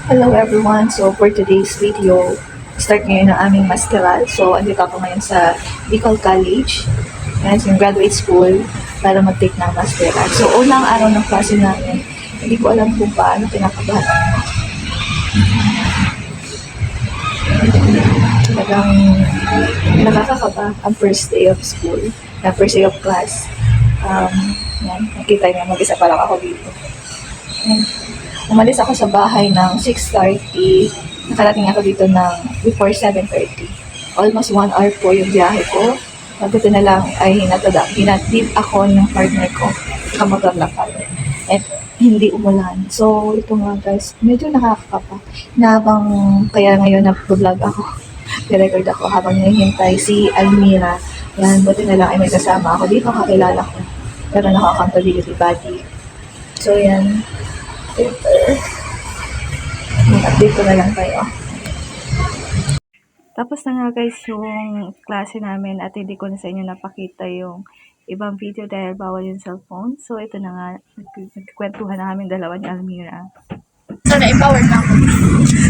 Hello everyone! So for today's video, start ngayon ang aming masteral. So andito ako ngayon sa Bicol College, yan yung graduate school para mag-take ng masteral. So unang araw ng klase namin, hindi ko alam kung paano pinakabahan ako. Talagang nakakakaba ang first day of school, na first day of class. Yan, nakita niyo, mag-isa pa lang ako dito. Yan. Umalis ako sa bahay ng 6:30. Nakarating ako dito ng before 7:30. Almost 1 hour po yung biyahe ko. Pagdating na lang ay hinatid ako ng partner ko sa maglakad. At hindi umulan. So, ito nga guys, medyo nakakapa. Na habang kaya ngayon nag-vlog ako, i-record ako habang nahihintay si Almira. Yan, buti na lang ay may kasama ako. Dito kakilala ko. Pero naka-accountability body. So, yan. Later. Mag-update ko na lang kayo. Tapos na nga guys yung klase namin at hindi ko na sa inyo napakita yung ibang video dahil bawal yung cellphone. So ito na nga, nagkikwentuhan na kami dalawa ni Almira. So na-empower na ako.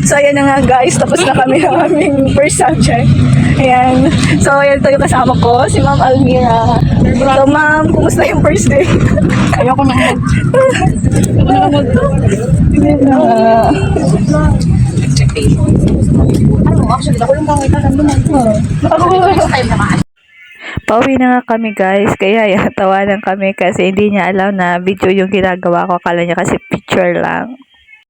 So ayan na nga guys, tapos na kami ng aming first subject. Ayan. So ayan ito yung kasama ko, si Ma'am Almira. So ma'am, kumusta yung first day? Ayoko na mag... Actually, ako yung bangay ka naman. Pauwi na nga kami guys, kaya tawanan kami kasi hindi niya alam na video yung ginagawa ko. Akala niya kasi picture lang.